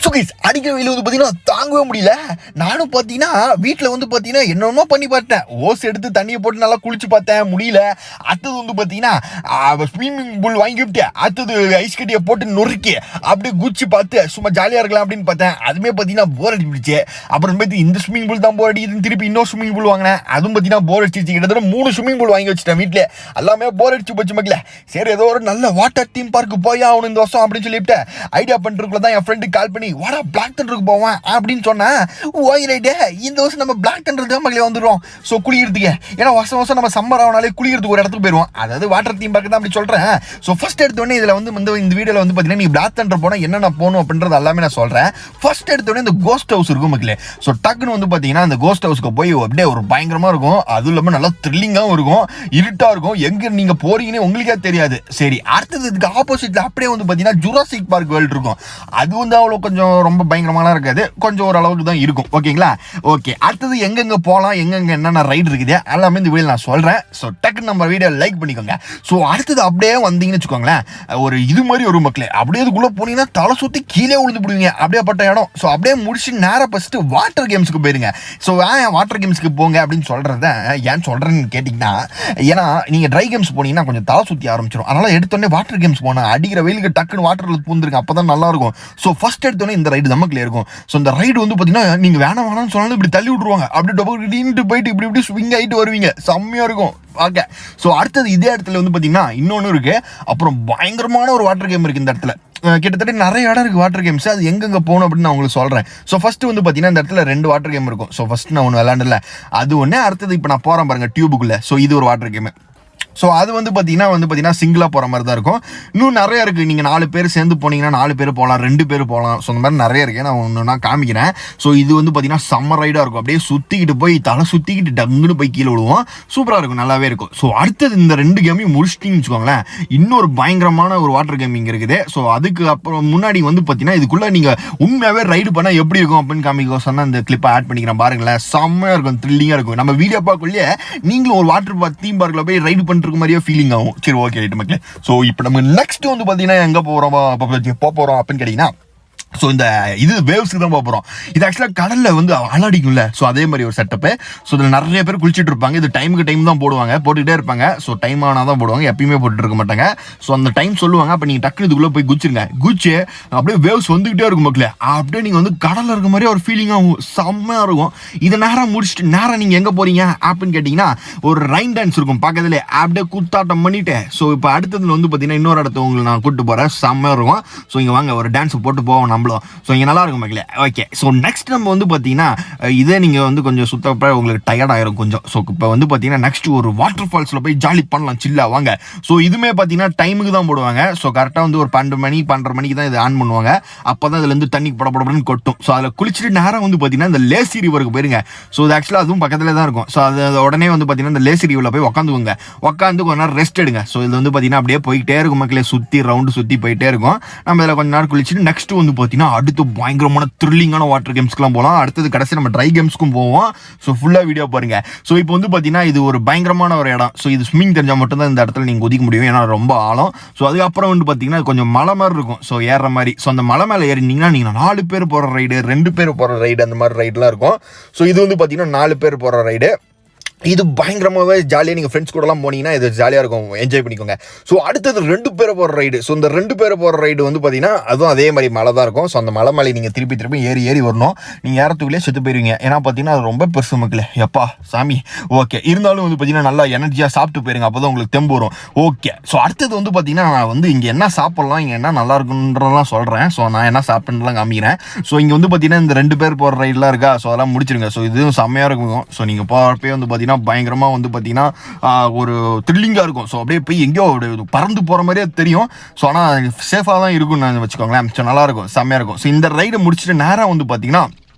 சுகைஸ் அடிக்கிற வெயில் வந்து பார்த்தீங்கன்னா தாங்கவே முடியல. நானும் பார்த்தீங்கன்னா வீட்டில் வந்து பார்த்தீங்கன்னா என்னென்னமோ பண்ணி பார்த்தேன். ஓஸ் எடுத்து தண்ணியை போட்டு நல்லா குளிச்சு பார்த்தேன், முடியல. அடுத்தது வந்து பார்த்தீங்கன்னா ஸ்விம்மிங் பூல் வாங்கி விட்டு அடுத்தது ஐஸ் கட்டியை போட்டு நொறுக்கி அப்படியே குச்சி பார்த்து சும்மா ஜாலியாக இருக்கலாம் அப்படின்னு பார்த்தேன். அதுவுமே பார்த்தீங்கன்னா போர் அடிச்சு. அப்புறம் பார்த்து இந்த ஸ்விம்மிங் பூல் தான் போர் அடிக்குதுன்னு திருப்பி இன்னொரு ஸ்விம்மிங் பூல் வாங்கினேன். அதுவும் பார்த்தீங்கன்னா போர் அடிச்சிச்சு. கிட்டத்தட்ட 3 ஸ்விம்மிங் பூல் வாங்கி வச்சுட்டேன் வீட்டில். எல்லாமே போர் அடிச்சு போச்சு மக்களே. சரி ஏதோ ஒரு நல்ல வாட்டர் தீம் பார்க்கு போய் ஆகணும் இந்த வருஷம் அப்படின்னு சொல்லிவிட்டு ஐடியா பண்ணிருக்குள்ள தான் என் ஃப்ரெண்டுக்கு கால் பண்ணி வாடா பிளாக் தண்டருக்கு போவேன் அப்படின்னு சொன்னேன். ஓய் ரைட்டே, இந்த வருஷம் நம்ம பிளாக் தண்டர் தான் மக்களே வந்துடுவோம். ஸோ குளிக்கிறதுக்கு, ஏன்னா வருஷம் வருஷம் நம்ம சம்மர் ஆனாலே குளிக்கிறதுக்கு ஒரு இடத்துக்கு போயிடுவோம். அதாவது வாட்டர் தீம் பார்க்கு தான் அப்படி சொல்கிறேன். ஸோ ஃபர்ஸ்ட் எடுத்தோடனே இதில் வந்து இந்த வீடியோவில் வந்து பார்த்தீங்கன்னா நீ பிளாக் தண்டர் போனால் என்னென்ன போகணும் அப்படின்றது எல்லாமே நான் சொல்கிறேன். ஃபர்ஸ்ட் எடுத்தோடனே இந்த கோஸ்ட் ஹவுஸ் இருக்கும் மக்களே. ஸோ டக்குன்னு வந்து பார்த்தீங்கன்னா அந்த கோஸ்ட் ஹவுஸ்க்கு போய் அப்படியே ஒரு பயங்கரமாக இருக்கும். அதுவும் இல்லாமல் நல்லா த்ரில்லிங்காகவும் இருக்கும், இருட்டாக இருக்கும், எங்கே நீங்கள் போறீங்கன்னு உங்களுக்கே தெரியாது. சரி, அடுத்தது இதுக்கு ஆப்போசிட்ல அப்படியே வந்து பார்த்தீங்கன்னா ஜுராசிக் பார்க் வேர்ல்டு இருக்கும். அது வந்து அவ்வளோ கொஞ்சம் ரொம்ப பயங்கரமாக இருக்காது, கொஞ்சம் ஓரளவுக்கு தான் இருக்கும். ஓகேங்களா? ஓகே, அடுத்தது எங்கெங்கே போகலாம், எங்கெங்கே என்னென்ன ரைடு இருக்குது எல்லாமே இந்த வீடியோ நான் சொல்கிறேன். ஸோ டக்குன்னு நம்ம வீடியோ லைக் பண்ணிக்கோங்க. ஸோ அடுத்தது அப்படியே வந்தீங்கன்னு வச்சுக்கோங்களேன், ஒரு இது மாதிரி ஒரு மக்களே அப்படியே இதுக்குள்ளே போனீங்கன்னா தலை சுற்றி கீழே விழுந்து போடுவீங்க, அப்படியே பட்ட இடம். ஸோ அப்படியே முடிச்சு நேராக ஃபஸ்ட்டு வாட்டர் கேம்ஸுக்கு போயிருங்க. ஸோ ஏன் வாட்டர் கேம்ஸுக்கு போங்க அப்படின்னு சொல்கிறத ஏன் சொல்கிறேன்னு கேட்டிங்கன்னா, ஏன்னா நீங்கள் ட்ரை கேம்ஸ் போனீங்கன்னா கொஞ்சம் தலை சுற்றி ஆரம்பிச்சிடும். அதனால் எடுத்தோடனே வாட்டர் கேம்ஸ் போனால் அடிக்கிற வெயிலுக்கு டக்குன்னு வாட்டரில் பூந்துருக்கு, அப்போ தான் நல்லாயிருக்கும். ஸோ ஃபஸ்ட் எடுத்தோடனே இந்த ரைடு நமக்கு இருக்கும். ஸோ இந்த ரைடு வந்து பார்த்தீங்கன்னா நீங்கள் வேணாம்னு சொன்னாலும் இப்படி தள்ளி விட்ருவாங்க, அப்படி டொபுட்டு போயிட்டு இப்படி ஸ்விங் ஆகிட்டு வருவீங்க, செம்மையாக இருக்கும். ஓகே, ஸோ அடுத்தது இதே இடத்துல வந்து பார்த்தீங்கன்னா இன்னொன்று இருக்குது. அப்புறம் பயங்கரமான ஒரு வாட்டர் கேம் இருக்குது இந்த இடத்துல. கிட்டத்தட்ட நிறைய இடம் இருக்குது வாட்டர் கேம்ஸ். அது எங்கெங்கே போகணும் அப்படின்னு நான் உங்களுக்கு சொல்கிறேன். ஸோ ஃபஸ்ட்டு வந்து பார்த்தீங்கன்னா இந்த இடத்துல 2 வாட்டர் கேம் இருக்கும். ஸோ ஃபஸ்ட்டு நான் ஒன்று விளாண்டுல அது ஒன்று, அடுத்தது இப்போ நான் போகிறேன் பாருங்கள் டியூபுக்குள்ளே. ஸோ இது ஒரு வாட்டர் கேமு. ஸோ அது வந்து பார்த்தீங்கன்னா சிங்கிளாக போகிற மாதிரி தான் இருக்கும். இன்னும் நிறையா இருக்குது. நீங்கள் 4 பேர் சேர்ந்து போனீங்கன்னா 4 பேர் போகலாம், 2 பேர் போகலாம். ஸோ அந்த மாதிரி நிறைய இருக்குது. நான் ஒன்று நான் காமிக்கிறேன். ஸோ இது வந்து பார்த்தீங்கன்னா சம்மர் ரைடாக இருக்கும். அப்படியே சுற்றிக்கிட்டு போய் தலை சுற்றிக்கிட்டு டங்குன்னு போய் கீழே விடுவோம். சூப்பராக இருக்கும், நல்லாவே இருக்கும். ஸோ அடுத்தது இந்த 2 கேமையும் முடிச்சிட்டிங்கன்னு வச்சுக்கோங்களேன், இன்னொரு பயங்கரமான ஒரு வாட்டர் கேம் இங்கே இருக்குது. ஸோ அதுக்கு அப்புறம் முன்னாடி வந்து பார்த்தீங்கன்னா இதுக்குள்ளே நீங்கள் உண்மையாகவே ரைடு பண்ணால் எப்படி இருக்கும் அப்படின்னு காமிக்க சொன்னால் அந்த கிளிப்பை ஆட் பண்ணிக்கிறேன் பாருங்களேன். செம்மையாக இருக்கும், த்ரில்லிங்காக இருக்கும். நம்ம வீடியோ பார்க்கலையே நீங்களும் ஒரு வாட்டர் தீம் பார்க்கில் போய் ரைடு பண்ணிட்டு மாதிரியே ஃபீலிங் ஆகும். சரி, ஓகே ரைட் மக்களே. ஸோ இப்போ நம்ம நெக்ஸ்ட் வந்து பார்த்தீங்கன்னா எங்கே போகிறோம் அப்படின்னு கேட்டிங்கன்னா, ஸோ இந்த இது வேவ்ஸ்க்கு தான் போகிறோம். இது ஆக்சுவலாக கடலில் வந்து அலாடிக்கும்ல, ஸோ அதே மாதிரி ஒரு செட்டப்பு. ஸோ இதில் நிறைய பேர் குளிச்சுட்டு இருப்பாங்க. இது டைமுக்கு டைம் தான் போடுவாங்க, போட்டுக்கிட்டே இருப்பாங்க. ஸோ டைம் ஆனால் தான் போடுவாங்க, எப்பயுமே போட்டுட்டு இருக்க மாட்டாங்க. ஸோ அந்த டைம் சொல்லுவாங்க. அப்போ நீங்கள் டக்குனு இதுக்குள்ளே போய் குச்சிருங்க. குச்சி அப்படியே வேவ்ஸ் வந்துக்கிட்டே இருக்கும் மக்களே. அப்படியே நீங்கள் வந்து கடலில் இருக்க மாதிரி ஒரு ஃபீலிங்காகும், செம்மையாக இருக்கும். இதை நேராக முடிச்சுட்டு நேராக நீங்கள் எங்கே போகிறீங்க அப்படின்னு கேட்டிங்கன்னா ஒரு ரைன் டான்ஸ் இருக்கும் பக்கத்துலேயே, அப்படியே கூத்தாட்டம் பண்ணிவிட்டு. ஸோ இப்போ அடுத்ததுல வந்து பார்த்தீங்கன்னா இன்னொரு இடத்த உங்களுக்கு நான் கூப்பிட்டு போகிறேன், செம்மையாக இருக்கும். ஸோ இங்கே வாங்க ஒரு டான்ஸ் போட்டு போவோம் நம்மளும். ஸோ இங்கே நல்லா இருக்கும் மக்களே. ஓகே, ஸோ நெக்ஸ்ட் நம்ம வந்து பார்த்தீங்கன்னா இதே நீங்கள் வந்து கொஞ்சம் சுத்தப்போ உங்களுக்கு டயர்ட் ஆயிரும் கொஞ்சம். ஸோ இப்போ வந்து பார்த்தீங்கன்னா நெக்ஸ்ட் ஒரு வாட்டர் ஃபால்ஸில் போய் ஜாலி பண்ணலாம், சில்லா வாங்க. ஸோ இதுவுமே பார்த்தீங்கன்னா டைமுக்கு தான் போடுவாங்க. ஸோ கரெக்டாக வந்து ஒரு 12 மணி 12:30 மணிக்கு தான் இதை ஆன் பண்ணுவாங்க. அப்போ தான் இதுலேருந்து தண்ணி படப்படன்னு கொட்டும். ஸோ அதில் குளிச்சுட்டு நேரம் வந்து பார்த்தீங்கன்னா இந்த லேசி ரிவருக்கு போயிருங்க. ஸோ இது ஆக்சுவலாக அதுவும் பக்கத்தில் தான் இருக்கும். ஸோ அது உடனே வந்து பார்த்தீங்கன்னா இந்த லேசி ரிவரில் போய் உட்காந்து கொஞ்ச நேரம் ரெஸ்ட் எடுங்க. ஸோ இது வந்து பார்த்தீங்கன்னா அப்படியே போயிட்டே இருக்கும் மக்களே, சுற்றி ரவுண்டு சுற்றி போயிட்டே இருக்கும். நம்ம இதில் கொஞ்ச நேரம் குளிச்சுட்டு நெக்ஸ்ட் வந்து பார்த்தீங்கன்னா அடுத்து பயங்கரமான த்ரில்லிங்கான வாட்டர் கேம்ஸ்க்குலாம் போகலாம். அடுத்தது கடைசி நம்ம ட்ரை கேம்ஸ்க்கும் போவோம். ஸோ ஃபுல்லாக வீடியோ பாருங்க. ஸோ இப்போ வந்து பார்த்தீங்கன்னா இது ஒரு பயங்கரமான ஒரு இடம். ஸோ இது ஸ்விம்மிங் தெரிஞ்சால் மட்டும்தான் இந்த இடத்துல நீங்கள் குதிக்க முடியும், ஏன்னா ரொம்ப ஆழம். ஸோ அதுக்கப்புறம் வந்து பார்த்தீங்கன்னா கொஞ்சம் மலை மாதிரி இருக்கும், ஸோ ஏறுற மாதிரி. ஸோ அந்த மலை மேலே ஏறினீங்கன்னா நீங்கள் 4 பேர் போகிற ரைடு, 2 பேர் போகிற ரைடு, அந்த மாதிரி ரைடெலாம் இருக்கும். ஸோ இது வந்து பார்த்தீங்கன்னா 4 பேர் போகிற ரைடு. இது பயங்கரமாகவே ஜாலியாக நீங்கள் ஃப்ரெண்ட்ஸ் கூடலாம் போனீங்கன்னா இது ஜாலியாக இருக்கும், என்ஜாய் பண்ணிக்கோங்க. ஸோ அடுத்தது 2 பேர் போகிற ரைடு. ஸோ இந்த 2 பேர் போகிற ரைடு வந்து பார்த்தீங்கன்னா அதுவும் அதே மாதிரி மலை தான் இருக்கும். ஸோ அந்த மலை மேலே நீங்கள் திருப்பி ஏறி வரணும். நீங்கள் ஏறத்துக்குள்ளே செத்து போயிருவீங்க, ஏன்னா பார்த்தீங்கன்னா அது ரொம்ப பெருசு மக்களே, எப்பா சாமி. ஓகே, இருந்தாலும் வந்து பார்த்தீங்கன்னா நல்லா எனர்ஜியாக சாப்பிட்டு போயிருங்க, அப்போ தான் உங்களுக்கு தெம்பு வரும். ஓகே, ஸோ அடுத்தது வந்து பார்த்தீங்கன்னா நான் வந்து இங்கே என்ன சாப்பிட்லாம், இங்கே என்ன நல்லா இருக்குன்றதெல்லாம் சொல்கிறேன். ஸோ நான் என்ன சாப்பிட்றலாம் காமிக்கிறேன். ஸோ இங்கே வந்து பார்த்தீங்கன்னா இந்த 2 பேர் போகிற ரைடெலாம் இருக்கா, ஸோ அதெல்லாம் முடிச்சிருங்க. ஸோ இதுவும் செம்மையாக இருக்கும். ஸோ நீங்கள் போகிறப்பே வந்து பார்த்தீங்கன்னா பயங்கரமாக வந்து பார்த்தீங்கன்னா ஒரு த்ரில்லிங்காக இருக்கும். ஸோ அப்படியே போய் எங்கேயோ பறந்து போகிற மாதிரியே தெரியும். ஸோ ஆனால் சேஃபாக தான் இருக்கும்னு வச்சுக்கோங்களேன். ஸோ நல்லாயிருக்கும், செம்மையாக இருக்கும். ஸோ இந்த ரைடை முடிச்சுட்டு நேராக வந்து பார்த்தீங்கன்னா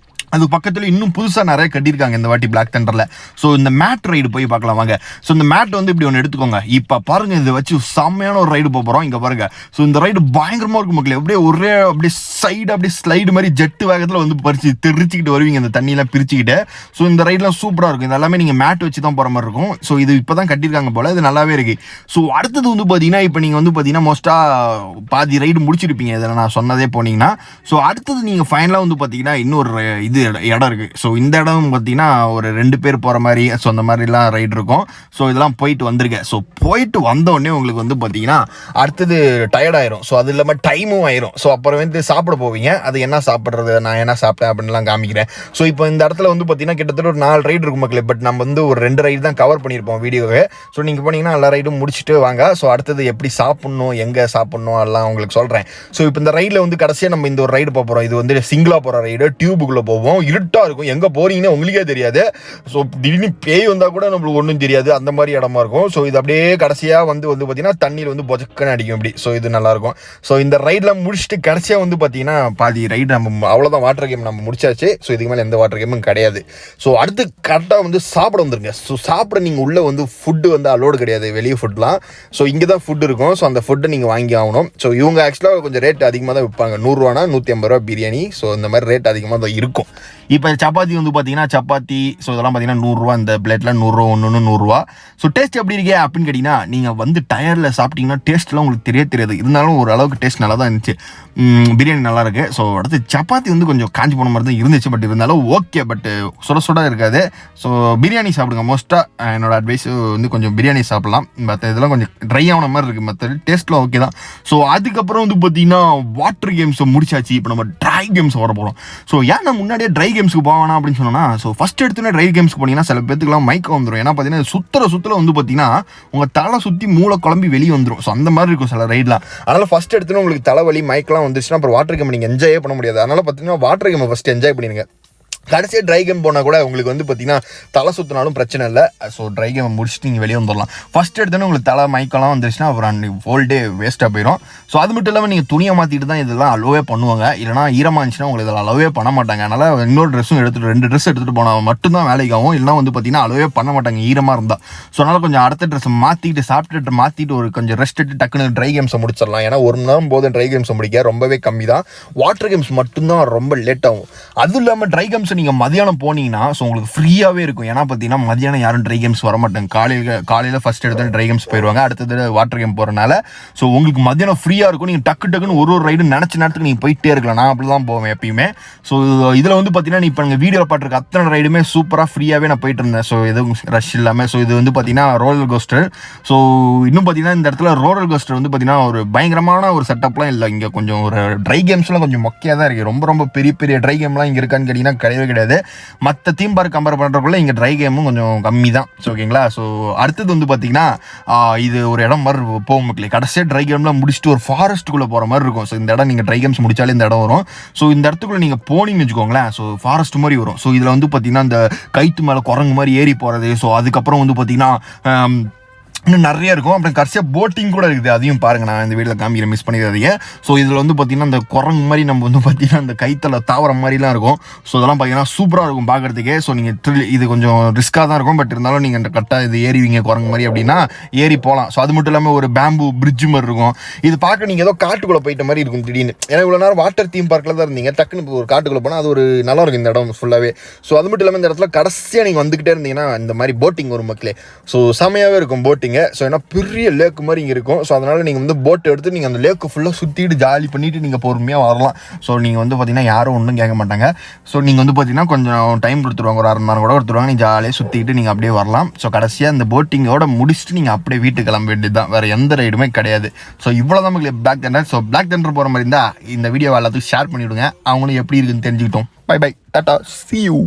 அது பக்கத்தில் இன்னும் புதுசாக நிறைய கட்டியிருக்காங்க இந்த வாட்டி பிளாக் தண்டரில். ஸோ இந்த மேட் ரைடு போய் பார்க்கலாம் வாங்க. ஸோ இந்த மேட் வந்து இப்படி ஒன்று எடுத்துக்கோங்க. இப்போ பாருங்க, இதை வச்சு செம்மையான ஒரு ரைடு போகிறோம். இங்கே பாருங்க. ஸோ இந்த ரைடு பயங்கரமாக இருக்கும் மக்களே. அப்படியே ஒரே அப்படியே சைடு அப்படியே ஸ்லைடு மாதிரி ஜெட்டு வேகத்தில் வந்து பறிச்சு தெரிச்சுக்கிட்டு வருவீங்க இந்த தண்ணியெல்லாம் பிரிச்சுக்கிட்டு. ஸோ இந்த ரைடெலாம் சூப்பராக இருக்கும். இது எல்லாமே நீங்கள் மேட் வச்சு தான் போகிற மாதிரி இருக்கும். ஸோ இது இப்போ தான் கட்டியிருக்காங்க போல், இது நல்லாவே இருக்குது. ஸோ அடுத்தது வந்து பார்த்தீங்கன்னா, இப்போ நீங்கள் வந்து பார்த்தீங்கன்னா மோஸ்ட்டாக பாதி ரைடு முடிச்சிருப்பீங்க இதில் நான் சொன்னதே போனீங்கன்னா. ஸோ அடுத்தது நீங்கள் ஃபைனலாக வந்து பார்த்தீங்கன்னா இன்னொரு இது இடம் இருக்குது. ஸோ இந்த இடம் பார்த்தீங்கன்னா ஒரு 2 பேர் போகிற மாதிரி, ஸோ அந்த மாதிரிலாம் ரைடு இருக்கும். ஸோ இதெல்லாம் போயிட்டு வந்திருக்கேன். ஸோ போயிட்டு வந்தோடனே உங்களுக்கு வந்து பார்த்தீங்கன்னா அடுத்தது டயர்டாயிரும். ஸோ அது இல்லாமல் டைமும் ஆயிரும். ஸோ அப்புறம் வந்து சாப்பிட போவீங்க. அது என்ன சாப்பிட்றது, நான் என்ன சாப்பிட்டேன் அப்படின்லாம் காமிக்கிறேன். ஸோ இப்போ இந்த இடத்துல வந்து பார்த்தீங்கன்னா கிட்டத்தட்ட ஒரு 4 ரைடு இருக்கும் மக்களே. பட் நம்ம வந்து ஒரு 2 ரைடு தான் கவர் பண்ணியிருப்போம் வீடியோவை. ஸோ நீங்கள் போனீங்கன்னா எல்லா ரைடும் முடிச்சுட்டு வாங்க. ஸோ அடுத்தது எப்படி சாப்பிட்ணும், எங்கே சாப்பிட்ணும் எல்லாம் உங்களுக்கு சொல்கிறேன். ஸோ இப்போ இந்த ரைடில் வந்து கடைசியாக நம்ம இந்த ஒரு ரைடு போகிறோம். இது வந்து சிங்கிளாக போகிற ரைடு, டியூபுக்குள்ளே போவோம். இருட்டா இருக்கும், எங்க போறீங்கன்னு உங்களுக்கே தெரியாது. ஸோ திடீர்னு பேய் வந்தா கூட நம்மளுக்கு ஒன்றும் தெரியாது, அந்த மாதிரி இடமா இருக்கும். ஸோ இது அப்படியே கடைசியா வந்து பார்த்தீங்கன்னா தண்ணியில் வந்து பொஜக்கன்னு அடிக்கும் இப்படி. ஸோ இது நல்லா இருக்கும். ஸோ இந்த ரைட்ல முடிச்சுட்டு கடைசியா வந்து பார்த்தீங்கன்னா பாதி ரைடு நம்ம அவ்வளோதான், வாட்டர் கேம் நம்ம முடிச்சாச்சு. ஸோ இதுக்கு மேலே எந்த வாட்டர் கேமும் கிடையாது. ஸோ அடுத்து கரெக்டாக வந்து சாப்பிட வந்துருங்க. ஸோ சாப்பிட நீங்கள் உள்ள வந்து ஃபுட்டு வந்து அலோடு கிடையாது, வெளியே ஃபுட்லாம். ஸோ இங்கே தான் ஃபுட் இருக்கும். ஸோ அந்த ஃபுட்டை நீங்கள் வாங்கி ஆகணும். ஸோ இவங்க ஆக்சுவலாக கொஞ்சம் ரேட் அதிகமாக தான் விற்பாங்க. 100 ரூபானா 150 ரூபா பிரியாணி. ஸோ இந்த மாதிரி ரேட் அதிகமாக தான் இருக்கும். இப்போ சப்பாத்தி வந்து பார்த்தீங்கன்னா சப்பாத்தி, ஸோ இதெல்லாம் பார்த்தீங்கன்னா 100 ரூபா. இந்த பிளேட்டில் 100 ரூபா, ஒன்று 100 ரூபா. ஸோ டேஸ்ட் எப்படி இருக்கே அப்படின்னு கேட்டிங்கன்னா, நீங்கள் வந்து டயரில் சாப்பிட்டீங்கன்னா டேஸ்ட்லாம் உங்களுக்கு தெரியாது. இருந்தாலும் ஒரு அளவுக்கு டேஸ்ட் நல்லா தான் இருந்துச்சு. பிரியாணி நல்லா இருக்கு. ஸோ அடுத்து சப்பாத்தி வந்து கொஞ்சம் காஞ்சி போன மாதிரி தான் இருந்துச்சு. பட் இருந்தாலும் ஓகே. பட் சுட இருக்காது. ஸோ பிரியாணி சாப்பிடுங்க. மோஸ்ட்டாக என்னோட அட்வைஸ் வந்து கொஞ்சம் பிரியாணி சாப்பிடலாம். மற்ற இதெல்லாம் கொஞ்சம் ட்ரை ஆன மாதிரி இருக்குது. மற்ற டேஸ்ட்லாம் ஓகே தான். ஸோ அதுக்கப்புறம் வந்து பார்த்தீங்கன்னா வாட்டர் கேம்ஸை முடிச்சாச்சு. இப்போ நம்ம ட்ரை கேம்ஸ் வர போகிறோம். ஸோ ஏன் நான் முன்னாடியே ட்ரை கேம்ஸ்க்கு போவேனா அப்படின்னு சொன்னோன்னா, ஸோ ஃபஸ்ட் எடுத்துனே ட்ரை கேம்ஸ்க்கு போனீங்கன்னா சில பேத்துக்குலாம் மயக்கம் வந்துடும். ஏன்னா பார்த்தீங்கன்னா சுற்றுல வந்து பார்த்தீங்கன்னா உங்கள் தலை சுற்றி மூளை குழம்பி வெளியே வந்துடும். ஸோ அந்த மாதிரி இருக்கும் சில ரைட்லாம். அதனால் ஃபஸ்ட் எடுத்துன்னு உங்களுக்கு தலைவலி மயக்கலாம் வந்துச்சுன்னா அப்புறம் வாட்டர் கேம் நீங்கள் என்ஜாயே பண்ண முடியாது. அதனால் பார்த்தீங்கன்னா வாட்டர் கேமை ஃபஸ்ட்டு என்ஜாய் பண்ணிடுங்க. கடைசியாக ட்ரை கேம் போனால் கூட உங்களுக்கு வந்து பார்த்தீங்கன்னா தலை சுற்றினாலும் பிரச்சனை இல்லை. ஸோ ட்ரை கேமை முடிச்சுட்டு நீங்கள் வெளியே வந்துடலாம். ஃபஸ்ட் எடுத்தோன்னே உங்களுக்கு தலை மயக்கலாம் வந்துருச்சுன்னா அப்புறம் அன்றைக்கி ஹோல் டே வேஸ்ட்டாக போயிடும். ஸோ அது மட்டும் இல்லாமல் நீங்கள் துணியை மாற்றிட்டு தான் இதெல்லாம் அலோவே பண்ணுவாங்க. இல்லைனா ஈரமாக இருந்துச்சுன்னா உங்களுக்கு இதில் அலோவே பண்ண மாட்டாங்க. அதனால் இன்னொரு ட்ரெஸ்ஸும் எடுத்துகிட்டு 2 ட்ரெஸ் எடுத்துகிட்டு போனால் மட்டும்தான் வேலைக்கு ஆகும். இல்லைனா வந்து பார்த்தீங்கன்னா அலோவே பண்ண மாட்டாங்க ஈரமாக இருந்தால். ஸோ அதனால் கொஞ்சம் அடுத்த ட்ரெஸ்ஸை மாற்றிட்டு மாற்றிட்டு ஒரு கொஞ்சம் ரெஸ்ட் எடுத்து டக்குன்னு ட்ரை கேம்ஸை முடிச்சிடலாம். ஏன்னா 1 மணி நேரம் போதும் ட்ரை கேம்ஸை முடிக்க, ரொம்பவே கம்மி தான். வாட்டர் கேம்ஸ் மட்டும்தான் ரொம்ப லேட் ஆகும். அதுவும் இல்லாமல் ட்ரை கேம்ஸை நீங்கள் மதியானம் போனீங்கன்னா ஸோ உங்களுக்கு ஃப்ரீயாகவே இருக்கும். ஏன்னா பார்த்தீங்கன்னா மதியானம் யாரும் ட்ரை கேம்ஸ் வர மாட்டாங்க. காலையில் ஃபஸ்ட் எடுத்து ட்ரை கேம்ஸ் போயிடுவாங்க. அடுத்தது வாட்டர் கேம் போகிறனால ஸோ உங்களுக்கு மதியானம் ஃப்ரீயாக இருக்கும். நீங்கள் டக்குன்னு ஒரு ரைடு நினச்ச நேரத்துக்கு நீங்கள் போயிட்டே இருக்கலாம். நான் அப்படி தான் போவேன் எப்பயுமே. ஸோ இதில் வந்து பார்த்தீங்கன்னா இப்போ நீங்கள் வீடியோவில் பார்த்துருக்க அத்தனை ரைடுமே சூப்பராக ஃப்ரீயாகவே நான் போயிட்டு இருந்தேன். ஸோ எதுவும் ரஷ் இல்லாமல். ஸோ இது வந்து பார்த்தீங்கன்னா ரோலர் கோஸ்டர். ஸோ இன்னும் பார்த்தீங்கன்னா இந்த இடத்துல ரோலர் கோஸ்டர் வந்து பார்த்தீங்கன்னா ஒரு பயங்கரமான ஒரு செட்டப்லாம் இல்லை. இங்கே கொஞ்சம் ஒரு ட்ரை கேம்ஸ்லாம் கொஞ்சம் மொக்கையாக தான் இருக்குது. ரொம்ப பெரிய ட்ரை கேம்லாம் இங்கே இருக்கான்னு கேட்டிங்கன்னா கிடையவே கிடையாது. மற்ற தீம் பார்க் கம்பேர் பண்ணுறக்குள்ள இங்கே ட்ரை கேமும் கொஞ்சம் கம்மி தான். ஸோ ஓகேங்களா. ஸோ அடுத்தது வந்து பார்த்தீங்கன்னா இது ஒரு இடம் மாதிரி போகும் மக்களே. கடைசியாக ட்ரை கேம்லாம் முடிச்சுட்டு ஒரு ஃபாரஸ்ட்டுக்குள்ளே போகிற மாதிரி இருக்கும். ஸோ இந்த இடம் நீங்கள் ட்ரை கேம்ஸ் முடிச்சாலே இந்த இடம் வரும். ஸோ இந்த இடத்துக்குள்ளே நீங்கள் போனீங்கன்னு வச்சுக்கோங்களேன். ஸோ ஃபாரஸ்ட் மாதிரி வரும். ஸோ இதில் வந்து பார்த்தீங்கன்னா இந்த கைத்து மேலே குரங்கு மாதிரி ஏறி போகிறது. ஸோ அதுக்கப்புறம் வந்து பார்த்தீங்கன்னா இன்னும் நிறைய இருக்கும். அப்புறம் கடைசியாக போட்டிங் கூட இருக்குது. அதையும் பாருங்கள், நான் இந்த வீட்டில் காமிக்கிறேன், மிஸ் பண்ணிடாதீங்க. ஸோ இதில் வந்து பார்த்தீங்கன்னா இந்த குரங்கு மாதிரி நம்ம வந்து பார்த்தீங்கன்னா இந்த கைத்தில் தாவர மாதிரிலாம் இருக்கும். ஸோ இதெல்லாம் பார்த்தீங்கன்னா சூப்பராக இருக்கும் பார்க்குறதுக்கே. ஸோ நீங்கள் இது கொஞ்சம் ரிஸ்க்காக தான் இருக்கும். பட் இருந்தாலும் நீங்கள் இந்த கரெக்டாக இது ஏறிவிங்க குரங்கு மாதிரி அப்படின்னா ஏறி போகலாம். ஸோ அது மட்டும் இல்லாமல் ஒரு பேம்பு பிரிட்ஜ் மாதிரி இருக்கும். இது பார்க்க நீங்கள் ஏதோ காட்டுக்குள்ளே போயிட்ட மாதிரி இருக்கும் திடீர்னு. ஏன்னா இவ்வளோ நேரம் வாட்டர் தீம் பார்க்கில் தான் இருந்தீங்க. டக்குன்னு ஒரு காட்டுக்குள்ளே போனால் அது ஒரு நல்லா இருக்கும் இந்த இடம் ஃபுல்லாகவே. ஸோ அது மட்டும் இல்லாமல் இந்த இடத்துல கடைசியாக நீங்கள் வந்துக்கிட்டே இருந்தீங்கன்னா இந்த மாதிரி போட்டிங் வரும் மக்களே. ஸோ செமையாகவே இருக்கும் போட்டிங். ஸோ ஏன்னா பெரிய லேக்கு மாதிரி இங்கே இருக்கும். ஸோ அதனால் நீங்கள் வந்து போட் எடுத்து நீங்கள் அந்த லேக்கு ஃபுல்லாக சுற்றிட்டு ஜாலி பண்ணிவிட்டு நீங்கள் பொறுமையாக வரலாம். ஸோ நீங்கள் வந்து பார்த்தீங்கன்னா யாரும் ஒன்றும் கேட்க மாட்டாங்க. ஸோ நீங்கள் வந்து பார்த்தீங்கன்னா கொஞ்சம் டைம் கொடுத்துருவாங்க, ஒரு 1/2 மணி நேரம் கூட கொடுத்துருவாங்க. நீங்கள் ஜாலியாக சுற்றிட்டு நீங்கள் அப்படியே வரலாம். ஸோ கடைசியாக இந்த போட்டிங்கோட முடிச்சுட்டு நீங்கள் அப்படியே வீட்டுக்கு கிளம்ப வேண்டியது தான். வேறு எந்த ரைடுமே கிடையாது. ஸோ இவ்வளோ தான் உங்களுக்கு black thunder. So black thunder போகிற மாதிரி இருந்தால் இந்த வீடியோவை எல்லாத்துக்கும் ஷேர் பண்ணிவிடுங்க. அவங்களும் எப்படி இருக்குன்னு தெரிஞ்சுக்கிட்டோம். பை டாட்டா, see you.